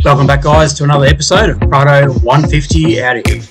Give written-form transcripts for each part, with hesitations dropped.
Welcome back, guys, to another episode of Prado 150 out of here.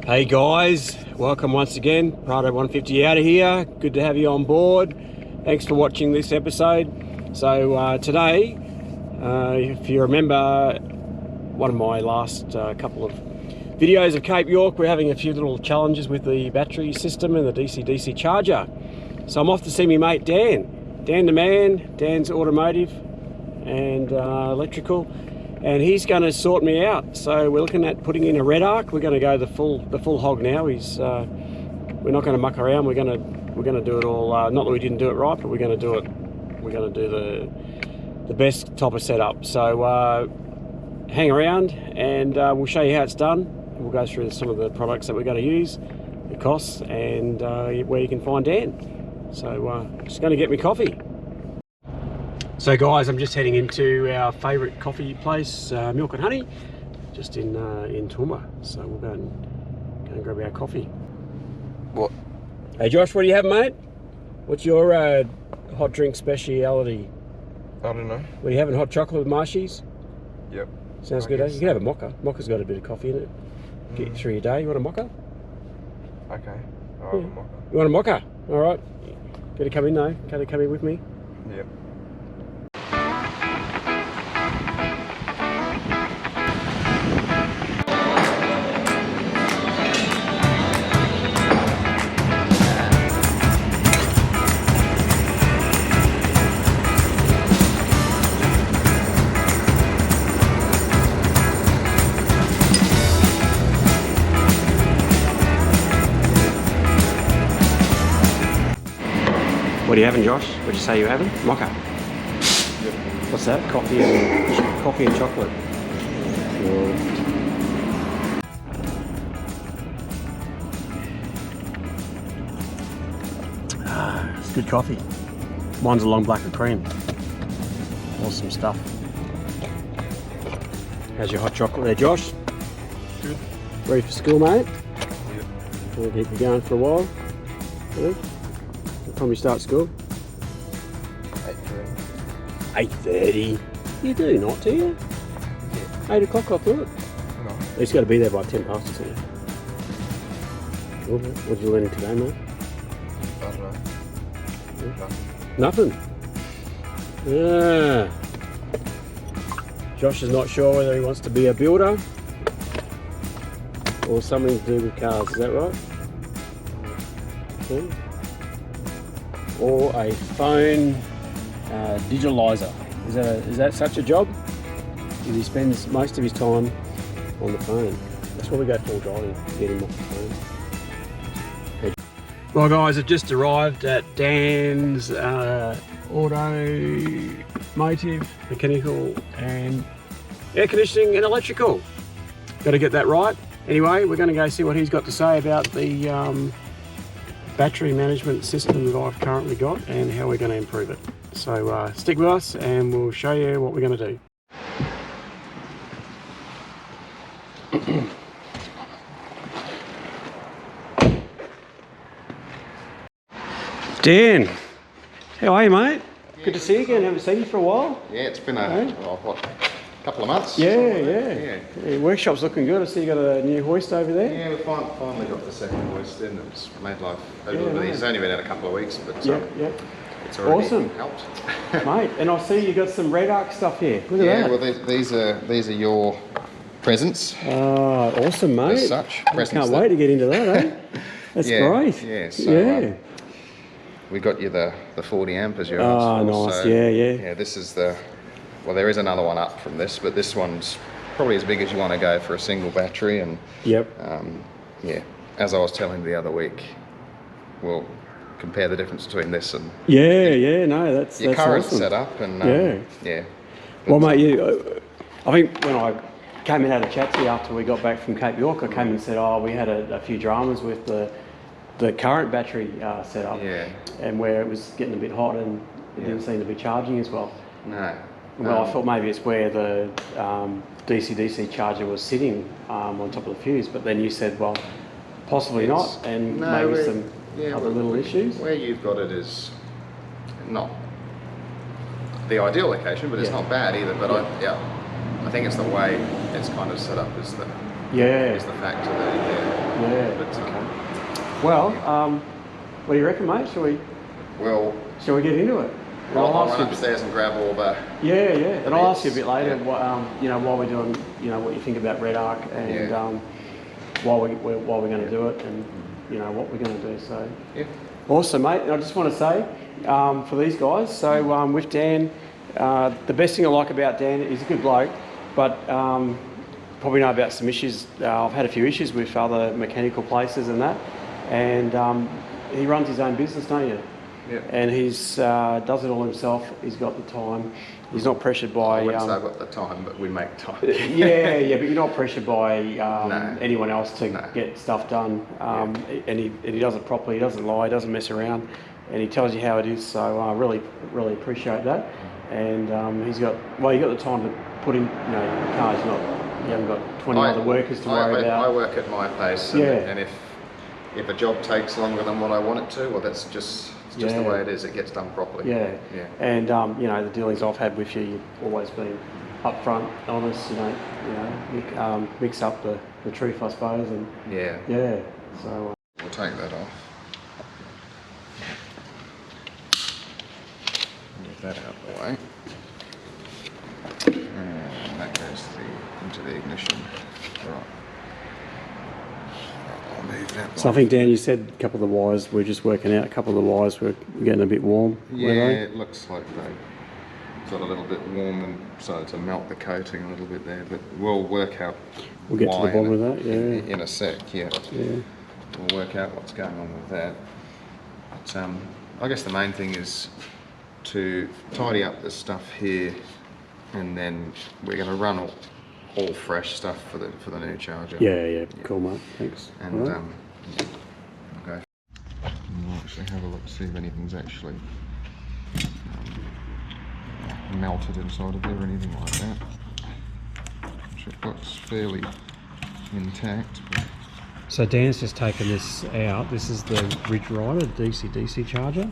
Hey guys, welcome once again. Prado 150 out of here. Good to have you on board. Thanks for watching this episode. So today, if you remember one of my last couple of videos of Cape York, we're having a few little challenges with the battery system and the DCDC charger. So I'm off to see my mate Dan. Dan the man. Dan's automotive and electrical. And he's going to sort me out. So we're looking at putting in a REDARC. We're going to go the full hog now. We're not going to muck around. We're going to do it all. Not that we didn't do it right, but we're going to do it. We're going to do the best type of setup. So hang around, and we'll show you how it's done. We'll go through some of the products that we're going to use, the costs, and where you can find Dan. So just going to get me coffee. So guys, I'm just heading into our favourite coffee place, Milk and Honey, just in Toowoomba. So we'll go and grab our coffee. What? Hey Josh, what do you have, mate? What's your hot drink speciality? I don't know. What are you having? Hot chocolate with marshies? Yep. Sounds good, eh? You can have a mocha. Mocha's got a bit of coffee in it. Get you through your day. You want a mocha? Okay. I'll have a mocha. You want a mocha? All right. Got to come in though. Got to come in with me. Yep. What are you having, Josh? What'd you say you were having? Mocha. Yep. What's that? Coffee and chocolate. Cool. It's good coffee. Mine's a long black with cream. Awesome stuff. How's your hot chocolate there, Josh? Good. Ready for school, mate? Yep. We'll keep you going for a while. Good. What time you start school? 8:30. 8:30. You do not, do you? Yeah. 8 o'clock, I thought. No. He's got to be there by 10 past or something. What did you learn today, mate? I don't know. Yeah. Nothing. Nothing? Yeah. Josh is not sure whether he wants to be a builder or something to do with cars, is that right? Yeah. Or a phone digitalizer. Is that such a job? He spends most of his time on the phone. That's what we go full driving, get him off the phone. Well guys, I've just arrived at Dan's Automotive, mechanical and air conditioning and electrical. Got to get that right. Anyway, we're going to go see what he's got to say about the battery management system that I've currently got and how we're going to improve it. So stick with us and we'll show you what we're going to do. Dan, how are you, mate? Yeah, good to see you again. Haven't seen you for a while. Yeah, it's been what, couple of months? Yeah. Your workshop's looking good. I see you got a new hoist over there. Yeah, we finally got the second hoist in. It's made life a little bit. Nice. It's only been out a couple of weeks, but Yeah. it's already Awesome. helped. Mate, and I see you got some REDARC stuff here. Look at Yeah, that. well these are your presents. Oh, awesome, mate. As such, I presents can't that- wait to get into that, eh? That's Yeah, great. yeah, so, we got you the 40 amp as you asked Oh, for. nice. So, Yeah. Yeah, this is well, there is another one up from this, but this one's probably as big as you want to go for a single battery, and Yep. yeah, as I was telling you the other week, we'll compare the difference between this and no, that's current awesome. setup, and yeah. Well, mate, I think when I came and had a chat to you after we got back from Cape York, I came and said, we had a few dramas with the current battery setup, and where it was getting a bit hot and it didn't seem to be charging as well. No. Well, I thought maybe it's where the DCDC charger was sitting on top of the fuse, but then you said, well, possibly not, and maybe some other little issues. Where you've got it is not the ideal location, but it's not bad either. But I think it's the way it's kind of set up is the factor there. But, well, what do you reckon, mate? Shall we get into it? I'll run upstairs and grab all the... And I'll ask you a bit later, while we're doing, what you think about REDARC and why we're going to do it and, what we're going to do. So, awesome, mate. And I just want to say, for these guys, so with Dan, the best thing I like about Dan is a good bloke, but probably know about some issues. I've had a few issues with other mechanical places and that, and he runs his own business, don't you? And he's does it all himself. He's got the time. He's not pressured by... I wouldn't say I've got the time, but we make time. but you're not pressured by anyone else to get stuff done. And he does it properly. He doesn't lie. He doesn't mess around. And he tells you how it is. So I really appreciate that. And he's got the time to put in, you haven't got 20 other workers to worry about. I work at my pace, and if a job takes longer than what I want it to, well, that's just the way it is. It gets done properly. And the dealings I've had with you, you've always been upfront, honest. Mix up the truth, I suppose. And so we'll take that off. Get that out of the way. And that goes into the ignition. Right. So I think, Dan, you said a couple of the wires, we're just working out, a couple of the wires were getting a bit warm. It looks like they got a little bit warm and so to melt the coating a little bit there, but we'll work out. We'll get to the bottom of that, in a sec, We'll work out what's going on with that. But I guess the main thing is to tidy up this stuff here, and then we're going to run all fresh stuff for the new charger. Cool, mate. Thanks. And okay. We'll actually have a look, see if anything's actually melted inside of there or anything like that. Which it looks fairly intact. But... So Dan's just taken this out. This is the REDARC DCDC charger.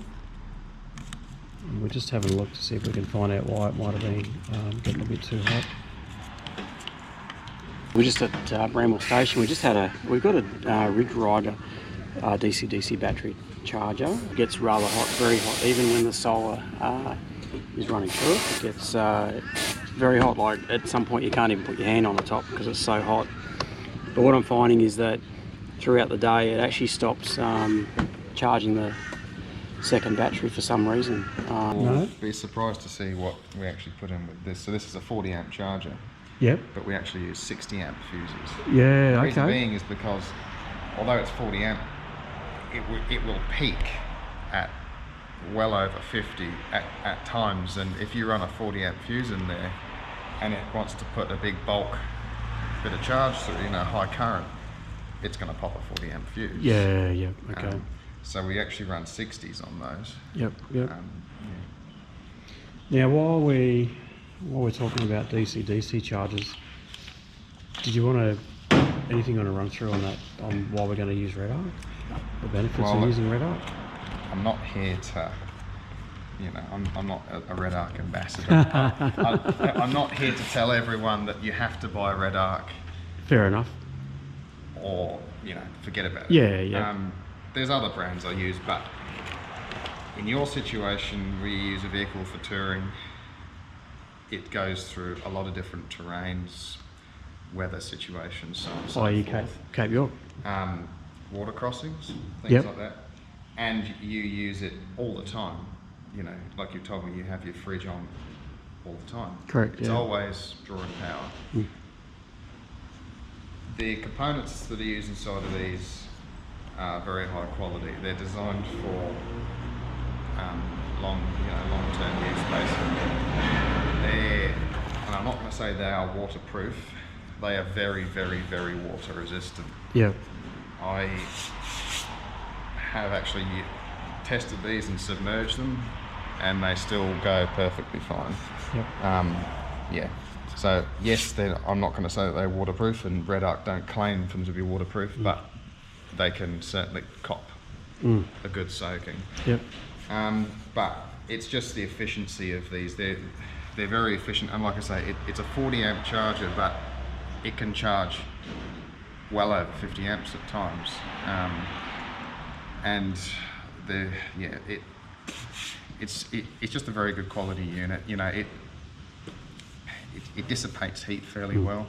And we're just having a look to see if we can find out why it might have been getting a bit too hot. We're just at Bramble Station. We've got a REDARC DCDC battery charger. It gets rather hot, very hot, even when the solar is running through it. It gets very hot, like at some point you can't even put your hand on the top because it's so hot. But what I'm finding is that throughout the day it actually stops charging the second battery for some reason. I'd be surprised to see what we actually put in with this. So this is a 40 amp charger. But we actually use 60 amp fuses. The reason being is because although it's 40 amp, it will peak at well over 50 at times, and if you run a 40 amp fuse in there and it wants to put a big bulk bit of charge through, high current, it's going to pop a 40 amp fuse. So we actually run 60s on those. Now while we're talking about DC-DC chargers, did you want anything on a run through on that, on why we're going to use REDARC? The benefits of using REDARC? I'm not here to, I'm not a REDARC ambassador. I'm not here to tell everyone that you have to buy REDARC. Fair enough. Or, forget about it. There's other brands I use, but in your situation, we use a vehicle for touring. It goes through a lot of different terrains, weather situations, so on and so forth. Cape York. Water crossings, things like that. And you use it all the time. Like you told me, you have your fridge on all the time. Correct, It's always drawing power. The components that are used inside of these very high quality. They're designed for long-term use, basically. And I'm not going to say they are waterproof. They are very, very, very water resistant. Yeah. I have actually tested these and submerged them, and they still go perfectly fine. Yep. Yeah. So yes, I'm not going to say that they're waterproof, and REDARC don't claim for them to be waterproof, but they can certainly cop a good soaking. Yep. But it's just the efficiency of these. They're very efficient, and like I say, it's a 40 amp charger, but it can charge well over 50 amps at times. And it's just a very good quality unit. You know, it dissipates heat fairly well.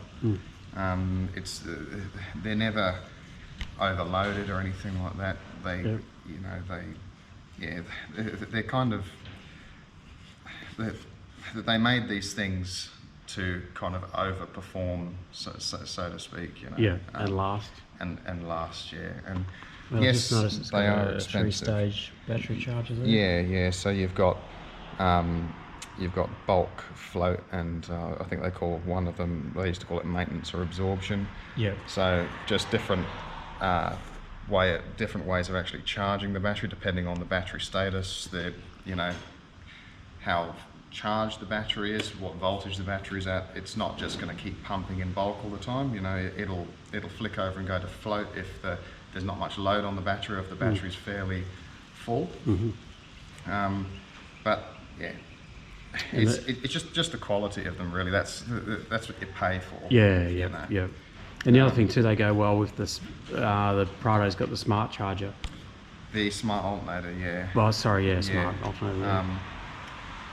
They're never overloaded or anything like that. They're kind of, they made these things to kind of overperform, so to speak. You know. Yeah, and last. And last, yeah. And well, yes, they are a expensive. 3-stage battery charger there. Yeah. So you've got bulk, float, and I think they call one of them, they used to call it maintenance or absorption. Yeah. So just different ways of actually charging the battery depending on the battery status, how charged the battery is, what voltage the battery is at. It's not just going to keep pumping in bulk all the time. You know, it'll flick over and go to float if there's not much load on the battery, or if the battery's fairly full. But yeah, it's just the quality of them, really. That's what you pay for. Yeah. You know? Yeah. And the other thing too, they go well with this. The Prado's got the smart charger. The smart alternator, yeah. Well, sorry, yeah, smart alternator.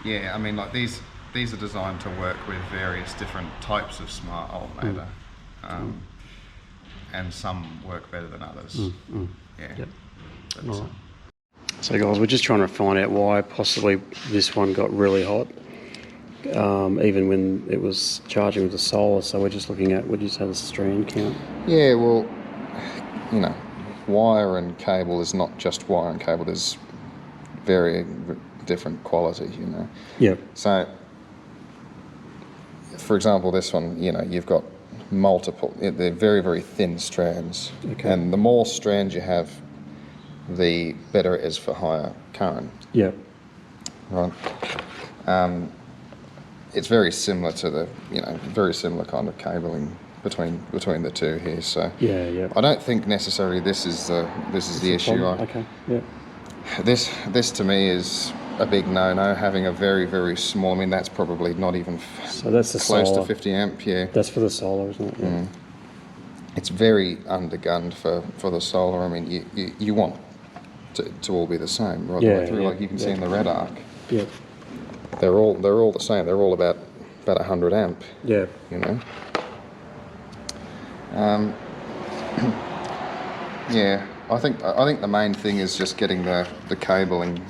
Yeah, I mean, like these are designed to work with various different types of smart alternator, and some work better than others. Yeah. Yep. All right. So guys, we're just trying to find out why possibly this one got really hot, even when it was charging with the solar. So we're just looking at, would you say, the strand count? Yeah, well, you know, wire and cable is not just wire and cable. There's very different quality, you know. Yeah. So, for example, this one, you know, you've got multiple. They're very, very thin strands, and the more strands you have, the better it is for higher current. Yeah. Right. It's very similar to very similar kind of cabling between the two here. So yeah. I don't think necessarily this is the issue. Okay. Yeah. This to me is a big no-no. Having a very, very small. I mean, that's probably not even so that's the close solar. to 50 amp. Yeah. That's for the solar, isn't it? Yeah. It's very undergunned for the solar. I mean, you want to all be the same, right? Like you can see in the REDARC. Yeah. They're all the same. They're all about 100 amp. Yeah. You know. Yeah. I think the main thing is just getting the cabling,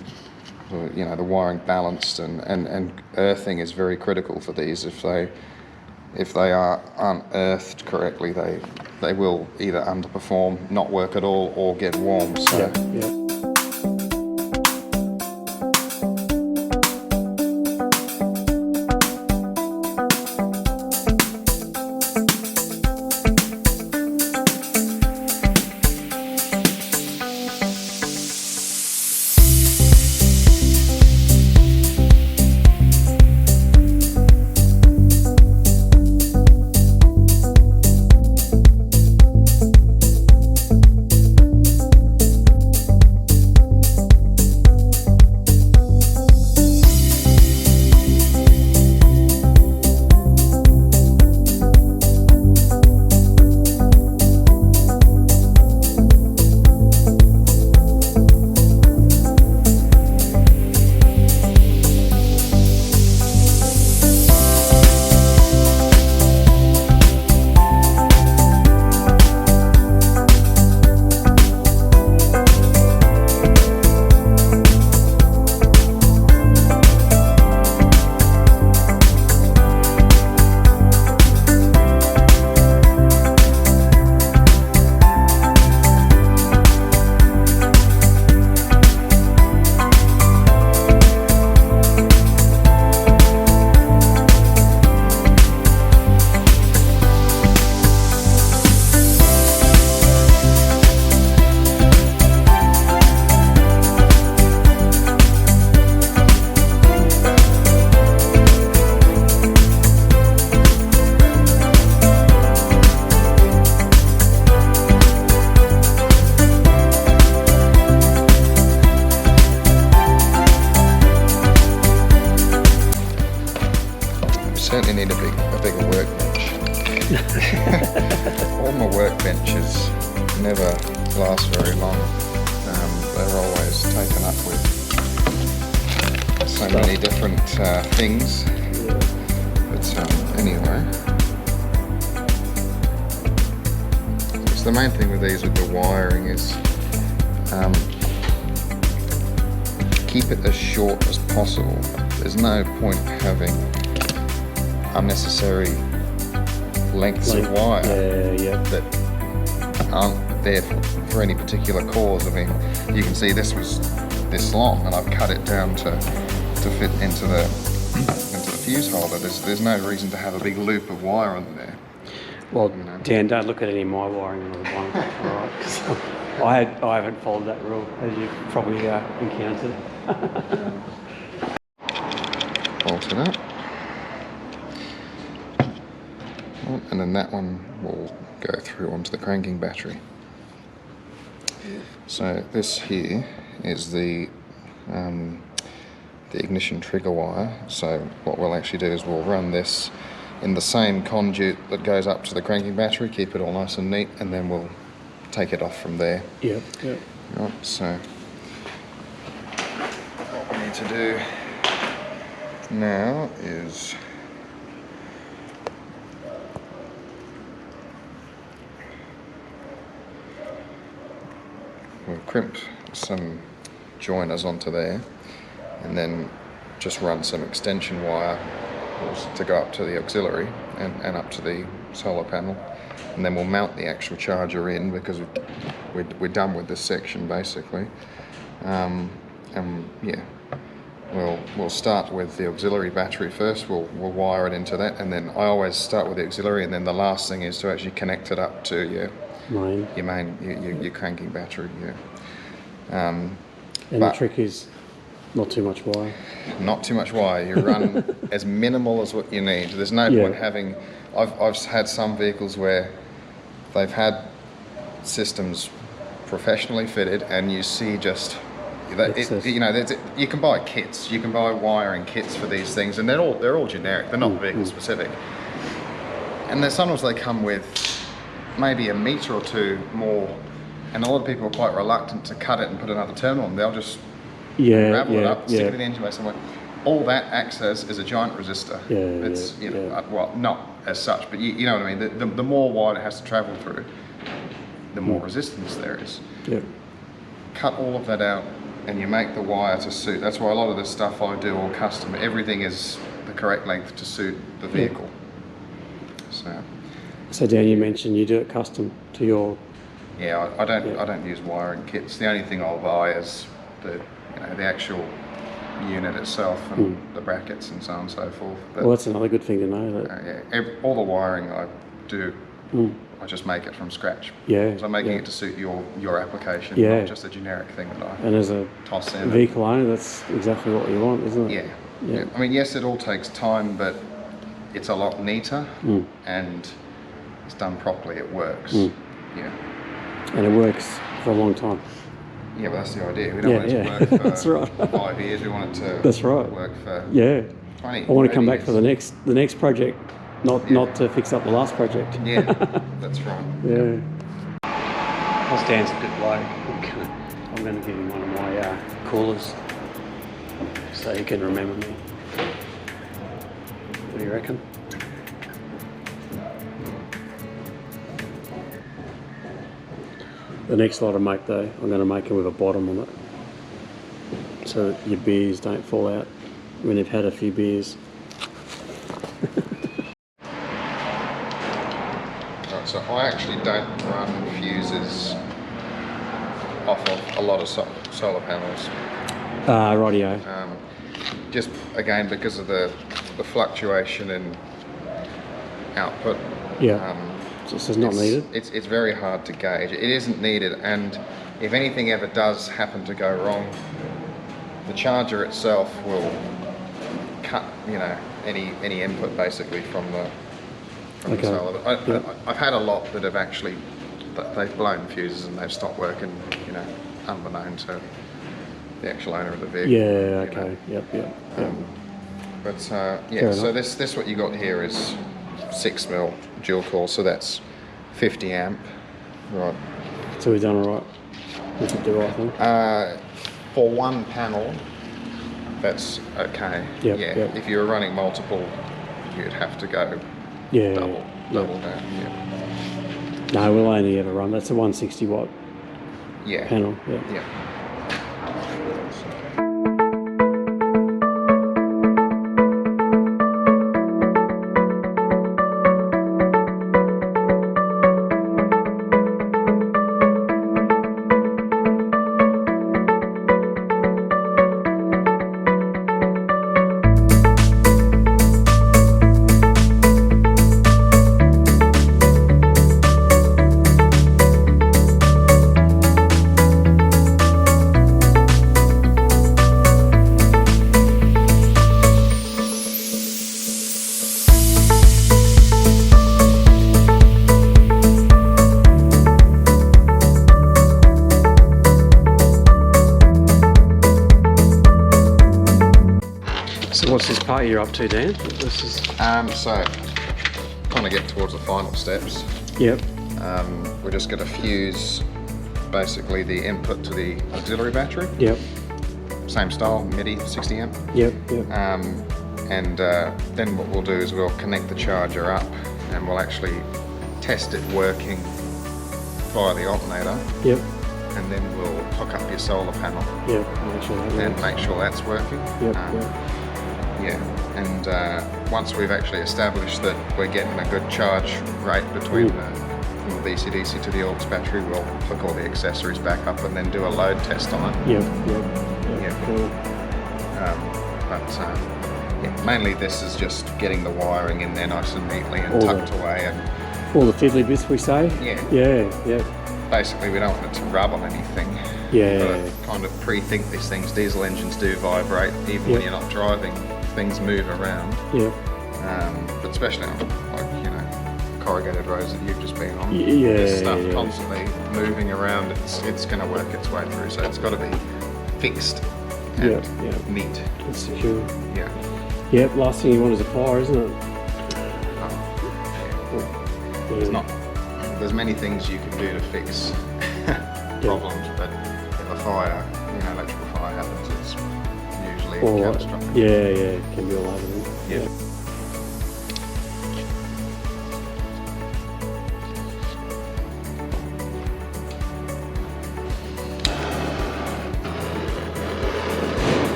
you know, the wiring balanced, and earthing is very critical for these. If they are unearthed correctly, they will either underperform, not work at all, or get warm. So. Yeah. switches never last very long. They're always taken up with so many different things. But anyway, so the main thing with these with the wiring is keep it as short as possible. There's no point having unnecessary lengths of wire that aren't there for any particular cause. I mean, you can see this was this long and I've cut it down to fit into the fuse holder. There's no reason to have a big loop of wire on there. Well, you know. Dan, don't look at any of my wiring on the one, alright? Because I haven't followed that rule, as you've probably encountered. Bolt it up. And then that one will go through onto the cranking battery. So this here is the ignition trigger wire. So what we'll actually do is we'll run this in the same conduit that goes up to the cranking battery, keep it all nice and neat, and then we'll take it off from there. Yep. Right, so what we need to do now is we'll crimp some joiners onto there and then just run some extension wire to go up to the auxiliary and up to the solar panel, and then we'll mount the actual charger in because we're done with this section basically. And yeah, we'll start with the auxiliary battery first. We'll wire it into that, and then I always start with the auxiliary, and then the last thing is to actually connect it up to your cranking battery. And the trick is not too much wire. Not too much wire. You run as minimal as what you need. There's no point having. I've had some vehicles where they've had systems professionally fitted, and you see just that you can buy kits. You can buy wiring kits for these things, and they're all generic. They're not vehicle specific. And then sometimes they come with maybe a metre or two more, and a lot of people are quite reluctant to cut it and put another terminal on. They'll just ravel it up, stick it in the engine bay somewhere. All that acts as is a giant resistor. It's well, not as such, but you know what I mean. The more wire it has to travel through, the more resistance there is. Cut all of that out, and you make the wire to suit. That's why a lot of the stuff I do all custom. Everything is the correct length to suit the vehicle. So Dan, you mentioned you do it custom to your. Yeah, I don't use wiring kits. The only thing I'll buy is the actual unit itself and the brackets and so on and so forth. But, well, that's another good thing to know. That all the wiring I do, I just make it from scratch. So I'm making it to suit your application, not just a generic thing that I and as a toss in. Vehicle owner, that's exactly what you want, isn't it? Yeah. I mean, yes, it all takes time, but it's a lot neater, and it's done properly. It works. And it works for a long time. Yeah, but that's the idea. We don't want it to work for that's right. 5 years. We want it to work for 20. I want to come back for the next project, not to fix up the last project. Yeah, that's right. Well, Stan's a good bloke. I'm going to give him one of my coolers so he can remember me. What do you reckon? The next lot I make though, I'm going to make it with a bottom on it, so that your beers don't fall out when you've had a few beers. Right, so I actually don't run fuses off of a lot of solar panels. Rightio. Just again because of the fluctuation in output. It's not needed. It's very hard to gauge. It isn't needed, and if anything ever does happen to go wrong, the charger itself will cut, any input basically from the solar. I've had a lot that have actually they've blown fuses and they've stopped working, unbeknown to the actual owner of the vehicle. But so this what you got here is 6mm dual core, so that's 50 amp. Right. So we've done all right. We did the right thing. For one panel, that's okay. Yep, yeah. Yep. If you were running multiple, you'd have to go double down. Yeah. No, we'll only ever run. That's a 160 watt panel. Yeah. So what's this part you're up to, Dan? This is so kind of get towards the final steps. Yep. We're just going to fuse basically the input to the auxiliary battery. Yep. Same style, MIDI 60 amp. Yep. And then what we'll do is we'll connect the charger up and we'll actually test it working via the alternator. Yep. And then we'll hook up your solar panel. Yep. Make sure that's working. Yep. Yeah, and once we've actually established that we're getting a good charge rate between from the DCDC to the aux battery, we'll hook all the accessories back up and then do a load test on it. Yep. Cool. Mainly this is just getting the wiring in there nice and neatly and tucked away, and all the fiddly bits we say. Yeah. Basically, we don't want it to rub on anything. Yeah. Kind of pre-think these things. Diesel engines do vibrate, even when you're not driving. Things move around. Yeah. But especially on corrugated roads that you've just been on. Yeah. There's stuff constantly moving around. It's going to work its way through. So it's got to be fixed and neat. And secure. Yeah. Yep. Last thing you want is a fire, isn't it? There's not. There's many things you can do to fix problems, but if a fire, electrical fire happens, it's usually catastrophic. Yeah, it can be all over them. Yeah.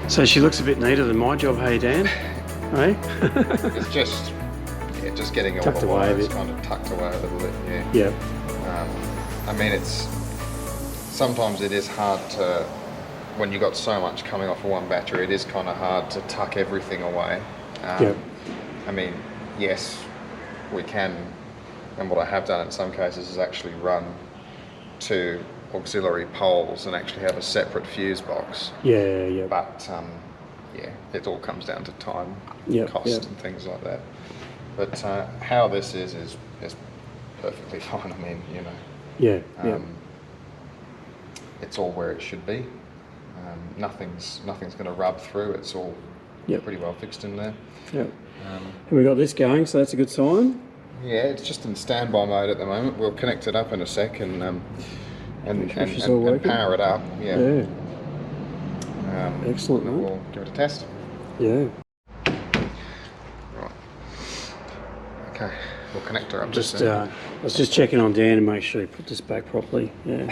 So she looks a bit neater than my job, hey Dan? Hey? It's just getting all the wires kind of tucked away a little bit. Yeah. I mean, sometimes it is hard to, when you've got so much coming off of one battery, it is kind of hard to tuck everything away. I mean, yes, we can, and what I have done in some cases is actually run two auxiliary poles and actually have a separate fuse box. Yeah. But it all comes down to time, cost, and things like that. But how this is perfectly fine. I mean, it's all where it should be. Nothing's going to rub through. It's all pretty well fixed in there. And we got this going, so that's a good sign. Yeah, it's just in standby mode at the moment. We'll connect it up in a sec and power it up. Yeah. Excellent, mate. We'll give it a test. Yeah. Right. Okay, we'll connect her up. I was just checking on Dan to make sure he put this back properly. Yeah.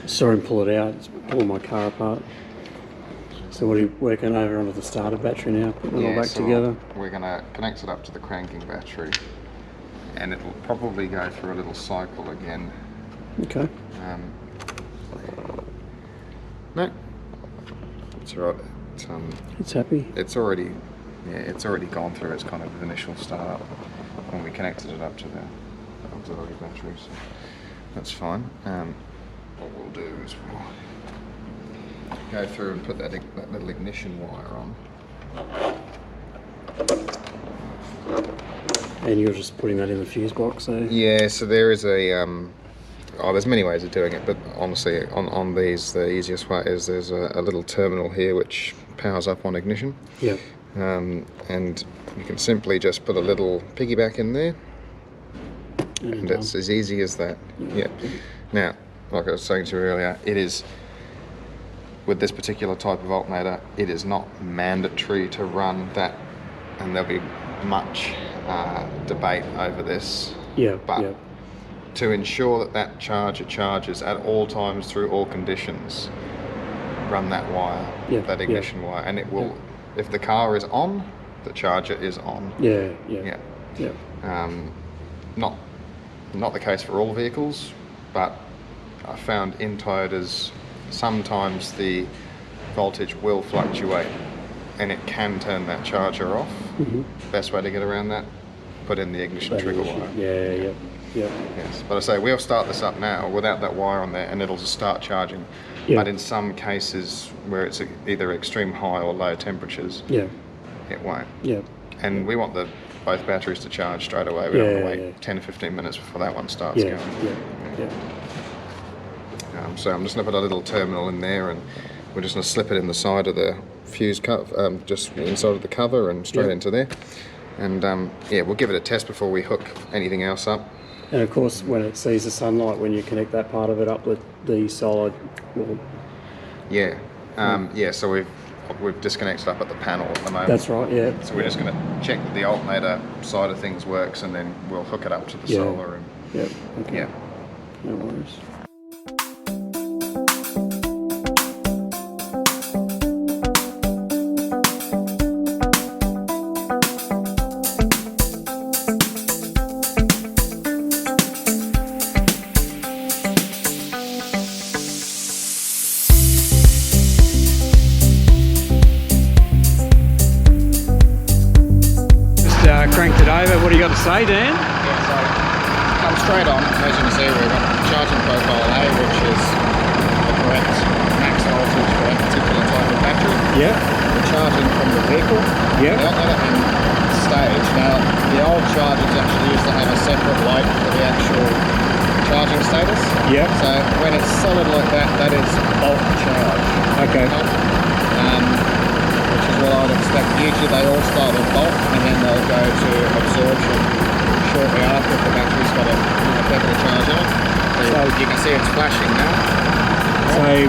Saw him pull it out. It's pulling my car apart. So what are you working over onto the starter battery now, putting it all back together? We're going to connect it up to the cranking battery, and it will probably go through a little cycle again. Okay. No, it's all right. It's happy. It's already gone through its kind of initial startup when we connected it up to the auxiliary battery, so that's fine. What we'll do is we'll go through and put that little ignition wire on. And you're just putting that in the fuse box, eh? Yeah, so there is a there's many ways of doing it, but honestly, on these, the easiest way is there's a little terminal here which powers up on ignition. Yeah. And you can simply just put a little piggyback in there, and it's as easy as that. Yeah. Now, like I was saying to you earlier, it is, with this particular type of alternator, it is not mandatory to run that, and there'll be much debate over this. Yeah. But to ensure that charger charges at all times through all conditions, run that wire, that ignition wire, and it will. If the car is on, the charger is on. Yeah. Not the case for all vehicles, but I found in Toyotas sometimes the voltage will fluctuate, and it can turn that charger off. Best way to get around that, put in the ignition trigger wire. Yeah. Yes, but I say we'll start this up now without that wire on there, and it'll just start charging. But in some cases where it's either extreme high or low temperatures, it won't. And we want both batteries to charge straight away. We don't want to wait 10 to 15 minutes before that one starts going. So I'm just going to put a little terminal in there, and we're just going to slip it in the side of the fuse cover, just inside of the cover and straight into there. And we'll give it a test before we hook anything else up. And of course, when it sees the sunlight, when you connect that part of it up with the solid, so we've disconnected up at the panel at the moment. That's right. Yeah. So we're just going to check that the alternator side of things works, and then we'll hook it up to the solar. And Okay. No worries. Cranked it over. What do you got to say, Dan? So come straight on. As you can see, we've got charging profile A, which is the correct max voltage for that particular type of battery. We're charging from the vehicle, the alternator, and stage. Now, the old chargers actually used to have a separate light for the actual charging status. So when it's solid like that, that is bulk charge. Okay. Which is what I'd expect. Usually they all start with bulk, and then they'll go to absorption shortly after if the battery's got a fair bit of charge on it. So you can see it's flashing now. So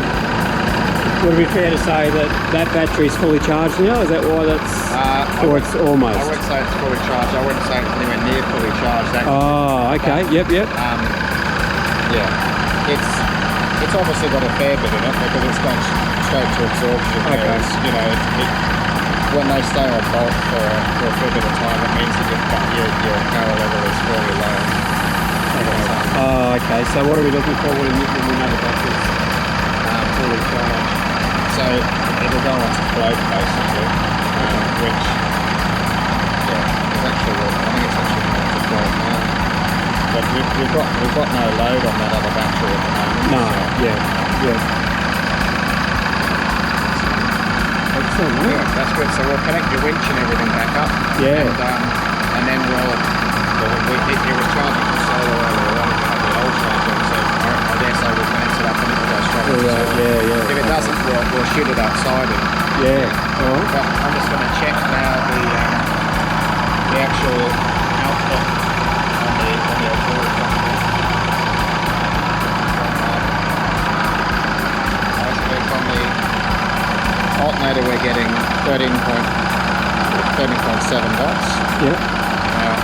would it be fair to say that that battery's fully charged now? Is that why that's... or it's almost? I wouldn't say it's fully charged. I wouldn't say it's anywhere near fully charged. Okay. Yep. It's obviously got a fair bit in it because it's gone straight to absorption. Whereas, when they stay on bulk for a fair bit of time, it means that your power level is fairly low. Okay. So what are we looking for when we know the battery's fully charged? So it'll go on to float basically, which is actually I think it's actually on to float now. But we've got no load on that other battery at the moment. No. Excellent. Yeah, that's good. So we'll connect your winch and everything back up. And then it was charging from solar earlier on. The old charger, so I dare say we'll connect it up and it'll go straight. If it doesn't, we'll shoot it outside. Alright. But I'm just going to check now the actual output on the auxiliary. Basically from the alternator we're getting 13.7 volts. Now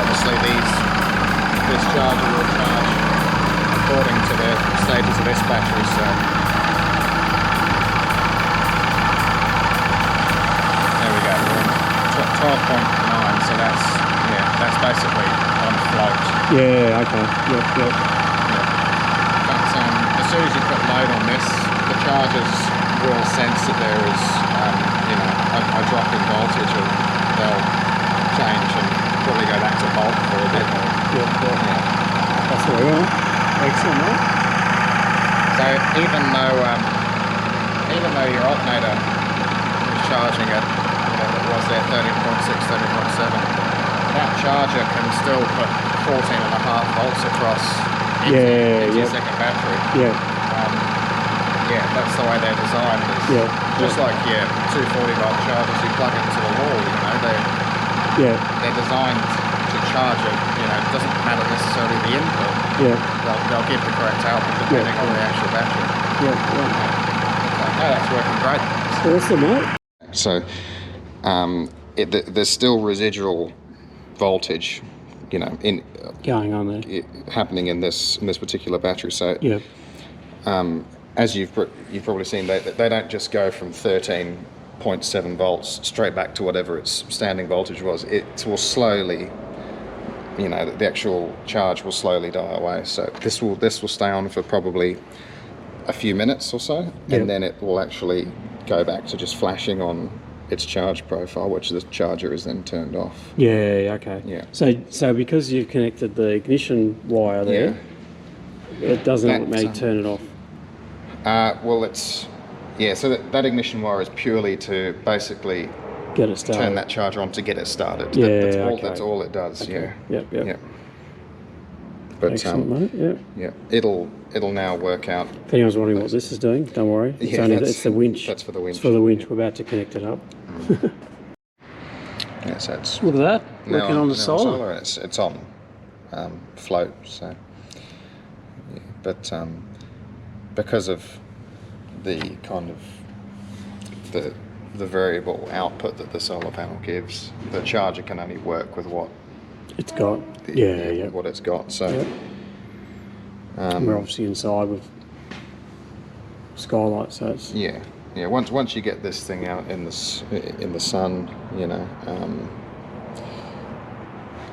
obviously this charger will charge according to the status of this battery, so there we go, we're 12.9, so that's basically on float. Okay. But as soon as you put load on this, the chargers will sense that there is a drop in voltage, and they'll change and probably go back to bulk for a bit more. That's what we want. Excellent, mate. So even though your alternator is charging at it was there 13.6, 13.7, that charger can still put 14.5 volts across into your second battery. Yeah. Yeah, that's the way they're designed. Just like your 240 volt chargers you plug into the wall, you know, they're designed to charge it, you know, it doesn't matter necessarily the input. They'll give the correct output depending on the actual battery. That's working great. Awesome, mate. So there's still residual voltage, you know, going on there, happening in this particular battery. So as you've probably seen, they don't just go from 13.7 volts straight back to whatever its standing voltage was. It will slowly, you know, the actual charge will slowly die away. So this will stay on for probably a few minutes or so, and then it will actually go back to just flashing on its charge profile, which the charger is then turned off. So because you've connected the ignition wire there, it doesn't automatically turn it off. Well, so that ignition wire is purely to basically get it started, turn that charger on to get it started. That's all it does. But excellent, mate. It'll now work out. If anyone's wondering what this is doing, don't worry. It's the winch. That's for the winch. It's for the winch. We're about to connect it up. So it's look at that. Working on the solar. It's on float. So, but because of the kind of the variable output that the solar panel gives, the charger can only work with what it's got. What it's got. So we're obviously inside with skylight, so it's Once you get this thing out in the sun, you know,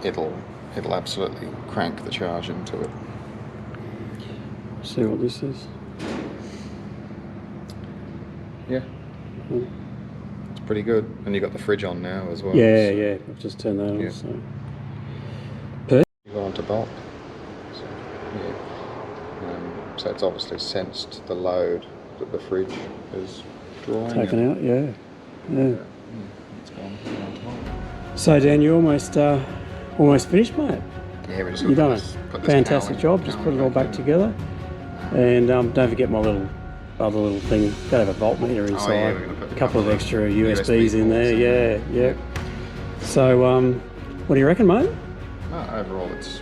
it'll absolutely crank the charge into it. See what this is. It's pretty good, and you got the fridge on now as well. I've just turned that on. So you go on to bulk. So it's obviously sensed the load that the fridge is drawing. Taken out, It's gone to bulk. So Dan, you're almost finished, mate. You've done a fantastic job. Just put it all back together, and don't forget my other little thing. Got to have a voltmeter inside. A couple of extra USBs in there. So, what do you reckon, mate? Overall, it's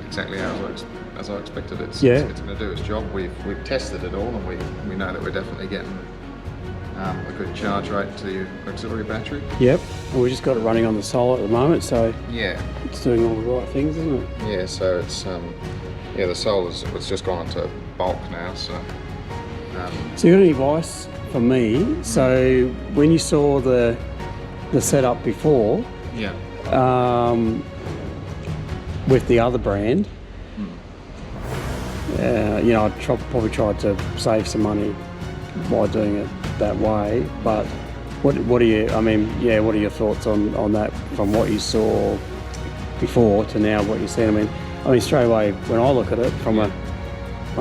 exactly as I expected. It's going to do its job. We've tested it all, and we know that we're definitely getting a good charge rate to the auxiliary battery. And we just got it running on the solar at the moment, so it's doing all the right things, isn't it? So it's the solar's just gone into bulk now. So you got any advice for me? So when you saw the setup before, with the other brand, I probably tried to save some money by doing it that way. But what are your thoughts on that from what you saw before to now what you're seeing? I mean straight away when I look at it from a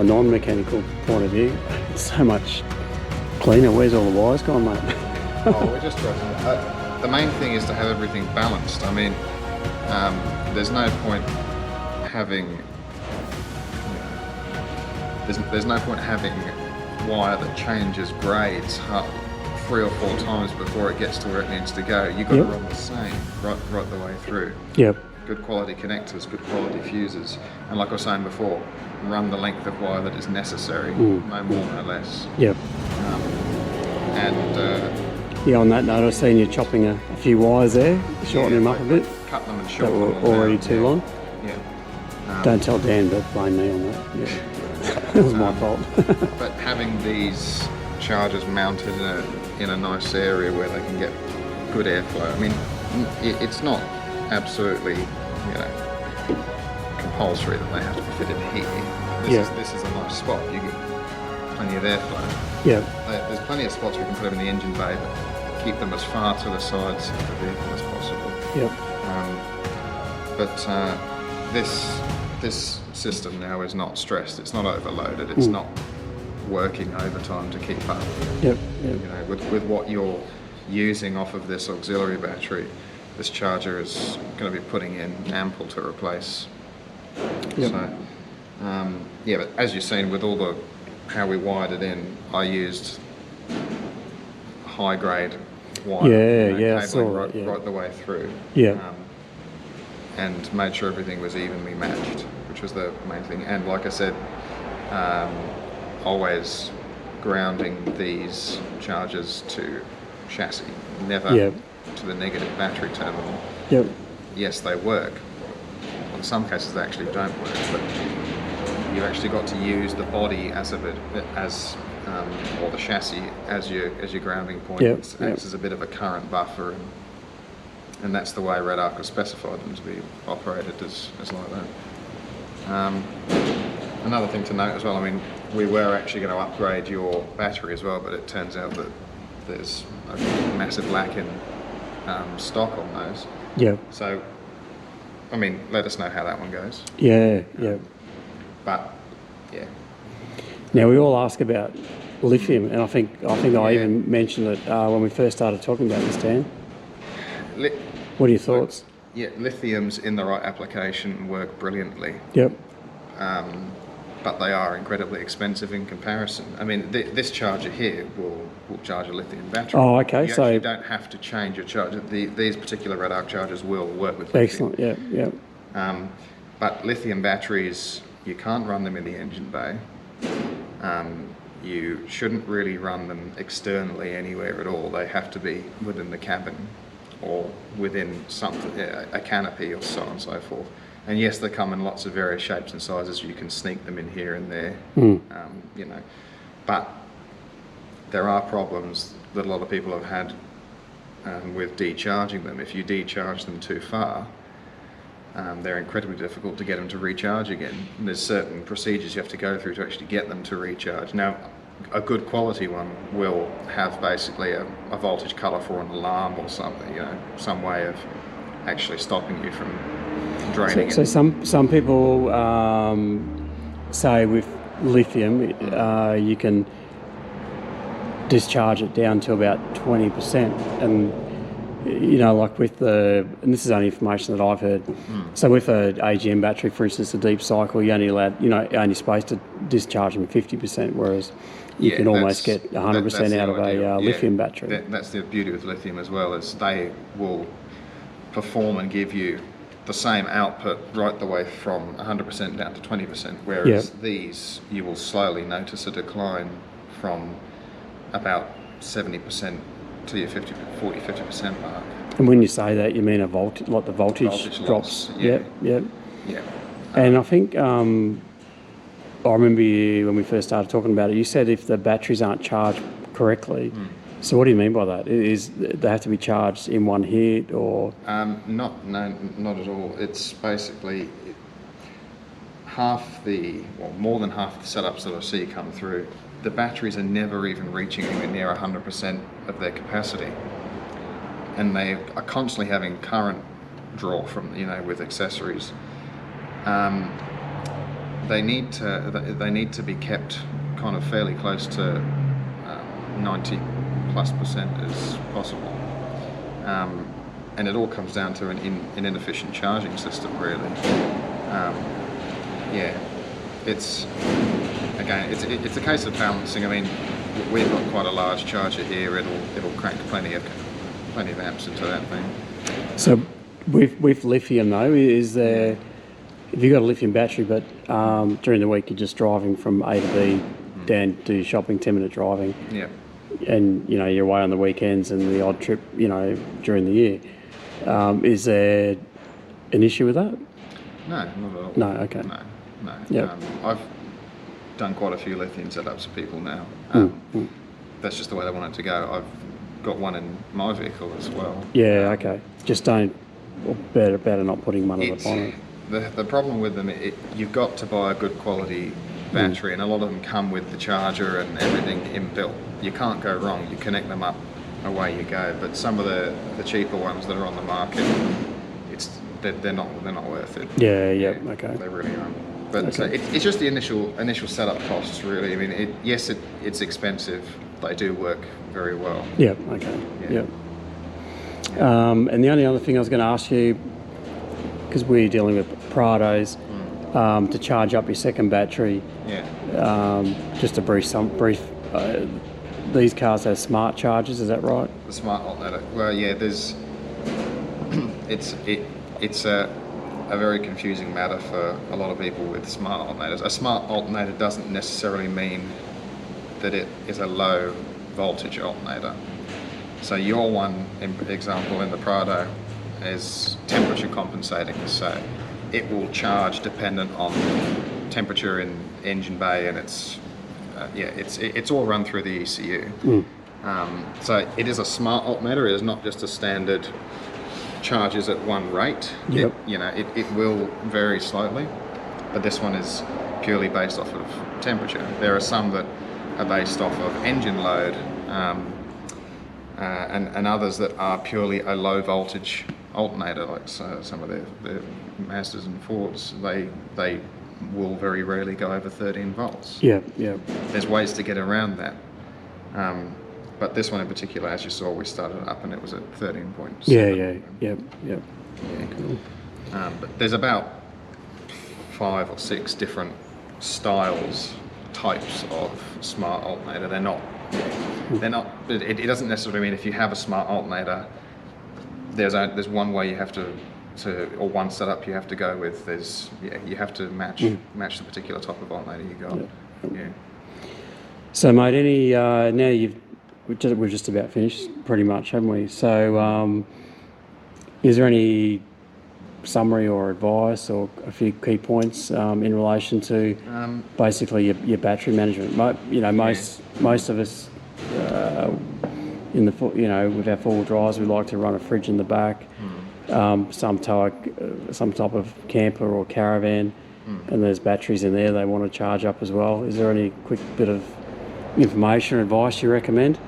non-mechanical point of view, it's so much cleaner. Where's all the wires gone, mate? We're just the main thing is to have everything balanced. There's no point having there's no point having wire that changes grades 3 or 4 times before it gets to where it needs to go. You've got to run the same right the way through. Good quality connectors, good quality fuses, and like I was saying before, run the length of wire that is necessary, no more, no less. On that note, I've seen you chopping a few wires there, shortening them up a bit. Cut them and shorten them. That were already too long. Don't tell Dan, but blame me on that. It was my fault. But having these chargers mounted in a nice area where they can get good airflow. It's not absolutely, compulsory that they have to be fitted here. This is a nice spot. You get plenty of airflow. There's plenty of spots we can put them in the engine bay, but keep them as far to the sides of the vehicle as possible. This system now is not stressed. It's not overloaded. It's not working overtime to keep up. With what you're using off of this auxiliary battery, this charger is going to be putting in ample to replace. So Yeah, but as you've seen with all how we wired it in, I used high grade wire, cabling right the way through. And made sure everything was evenly matched, which was the main thing. And like I said, always grounding these chargers to chassis, never to the negative battery terminal. Yes, they work. In some cases, they actually don't work, but you actually got to use the body or the chassis as your grounding point. It acts as a bit of a current buffer, and that's the way REDARC has specified them to be operated as like that. Another thing to note as well, I mean, we were actually going to upgrade your battery as well, but it turns out that there's a massive lack in stock on those. So, I mean, let us know how that one goes. But, yeah. Now, we all ask about lithium, and I think I even mentioned it when we first started talking about this, Dan. What are your thoughts? Lithiums in the right application work brilliantly. But they are incredibly expensive in comparison. I mean, this charger here will charge a lithium battery. Oh, okay. You actually don't have to change your charger. These particular REDARC chargers will work with lithium. Excellent, But lithium batteries, you can't run them in the engine bay. You shouldn't really run them externally anywhere at all. They have to be within the cabin or within something, a canopy or so on and so forth. And yes, they come in lots of various shapes and sizes. You can sneak them in here and there, but there are problems that a lot of people have had with decharging them. If you decharge them too far, they're incredibly difficult to get them to recharge again. And there's certain procedures you have to go through to actually get them to recharge. Now, a good quality one will have basically a voltage cutter for an alarm or something, some way of actually stopping you from draining it. So some people say with lithium, you can discharge it down to about 20%, and like with and this is only information that I've heard. So with a AGM battery, for instance, a deep cycle, you're only supposed to discharge them 50%, whereas you can almost get 100% out of a lithium battery. That's the beauty with lithium as well, is they will perform and give you the same output right the way from 100% down to 20%, whereas these, you will slowly notice a decline from about 70% to your 50% mark. And when you say that, you mean the voltage drops? Yeah. And I think I remember you, when we first started talking about it, you said if the batteries aren't charged correctly. So what do you mean by that? Is they have to be charged in one hit, or? Not at all. It's basically more than half the setups that I see come through, the batteries are never even reaching anywhere near 100% of their capacity, and they are constantly having current draw from with accessories. They need to be kept kind of fairly close to 90+% as possible, and it all comes down to an inefficient charging system, really. It's a case of balancing. I mean, we've got quite a large charger here. It'll crank plenty of amps into that thing. So with lithium though, is there, if you've got a lithium battery, but during the week you're just driving from A to B, down to your shopping, 10-minute driving, and you're away on the weekends and the odd trip during the year, is there an issue with that? No, not at all. No, okay. No. I've done quite a few lithium setups for people now. That's just the way they want it to go. I've got one in my vehicle as well. Yeah, okay. Just don't, or better not putting one on the bonnet. The problem with them, you've got to buy a good quality battery, and a lot of them come with the charger and everything inbuilt. You can't go wrong. You connect them up, away you go. But some of the cheaper ones that are on the market, they're not worth it. Yeah, okay. They really aren't. But it's just the initial setup costs, really. I mean, it's expensive. They do work very well. Yeah, okay. Yeah. And the only other thing I was going to ask you, because we're dealing with Prados, to charge up your second battery. Yeah. Just a brief. These cars have smart chargers. Is that right? The smart alternator. Well, yeah. There's. It's a very confusing matter for a lot of people with smart alternators. A smart alternator doesn't necessarily mean that it is a low voltage alternator. So your one, in example, in the Prado is temperature compensating. So it will charge dependent on temperature in engine bay, and it's all run through the ECU. So it is a smart alternator. It is not just a standard charges at one rate. Yep. It will vary slightly, but this one is purely based off of temperature. There are some that are based off of engine load, and others that are purely a low voltage alternator, like some of the Mazdas and Fords. They will very rarely go over 13 volts. Yeah. There's ways to get around that. But this one in particular, as you saw, we started it up and it was at 13.7. Yeah. Cool. But there's about 5 or 6 different styles, types of smart alternator. They're not. It doesn't necessarily mean if you have a smart alternator, there's one way you have to or one setup you have to go with. You have to match the particular type of alternator you got. Yeah. So, mate, now we've just about finished, pretty much, haven't we? So, is there any summary or advice or a few key points in relation to basically your battery management? Most of us with our four-wheel drives, we like to run a fridge in the back, some type of camper or caravan, and there's batteries in there they want to charge up as well. Is there any quick bit of information or advice you recommend?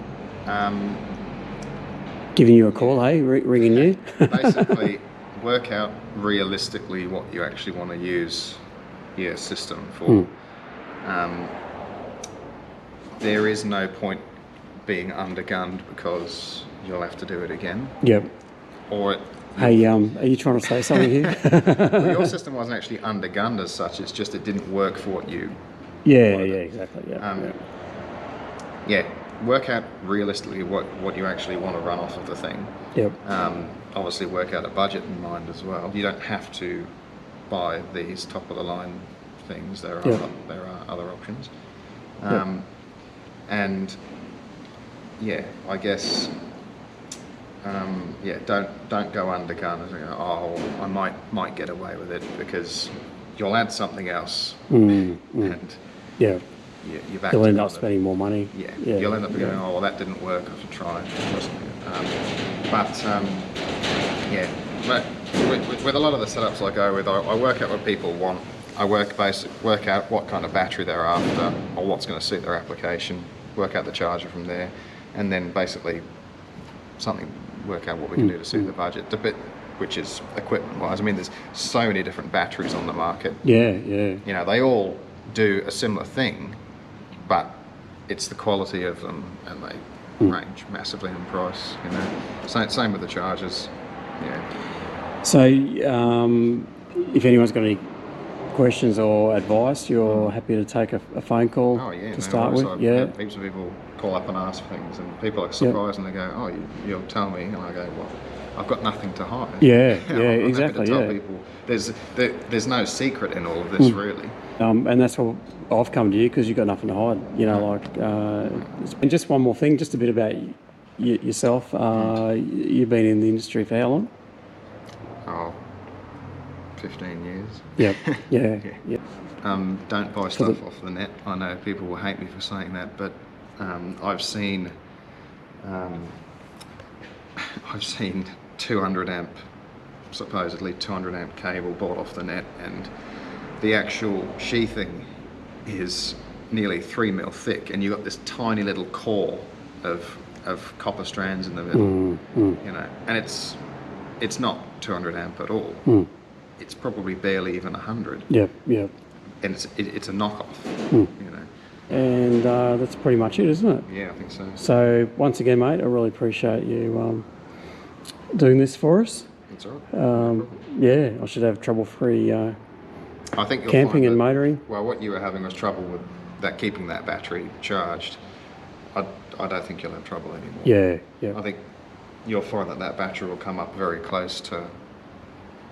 Giving you a call, hey? Ringing you? Basically, work out realistically what you actually want to use your system for. There is no point being undergunned because you'll have to do it again. Yep. Hey, are you trying to say something here? Well, your system wasn't actually undergunned as such. It's just it didn't work for what you. Yeah, exactly. Yeah. Work out realistically what you actually want to run off of the thing. Yep. Obviously, work out a budget in mind as well. You don't have to buy these top of the line things. There are other options. And I guess don't go undergun and go, oh, I might get away with it, because you'll add something else and you'll end up spending more money. You'll end up going, oh, well, that didn't work, I should try it. But with a lot of the setups I go with, I work out what people want. I work out what kind of battery they're after or what's going to suit their application, work out the charger from there, and then basically work out what we can do to suit the budget, which is equipment-wise. I mean, there's so many different batteries on the market. Yeah. They all do a similar thing, but it's the quality of them, and they range massively in price. Same with the chargers. Yeah. So, if anyone's got any questions or advice, you're happy to take a phone call to start with? I've had heaps of people call up and ask things, and people are surprised and they go, oh, you'll tell me, and I go, well, I've got nothing to hide. I'm exactly. Happy to tell people there's no secret in all of this, really. And that's what I've come to you, because you've got nothing to hide. And just one more thing, just a bit about yourself. You've been in the industry for how long? 15 years. Yeah. Don't buy stuff off the net. I know people will hate me for saying that, but I've seen supposedly 200 amp cable bought off the net, and the actual sheathing is nearly 3 mil thick, and you've got this tiny little core of copper strands in the middle. And it's not 200 amp at all. It's probably barely even 100. Yeah. And it's a knockoff. And that's pretty much it, isn't it? Yeah, I think so. So once again, mate, I really appreciate you doing this for us. That's all right. I should have trouble-free I think you'll camping find and that, motoring. well, what you were having was trouble with that, keeping that battery charged. I don't think you'll have trouble anymore. Yeah, yeah. I think you'll find that battery will come up very close to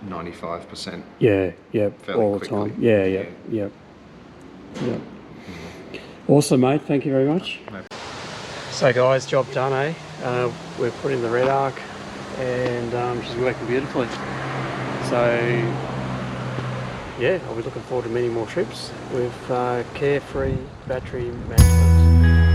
95%. Yeah, yeah, all the time. Yeah, yeah, yeah, yeah. Awesome, mate. Thank you very much. No. So, guys, job done, eh? We've put in the REDARC, and she's working beautifully. So, yeah, I'll be looking forward to many more trips with carefree battery management.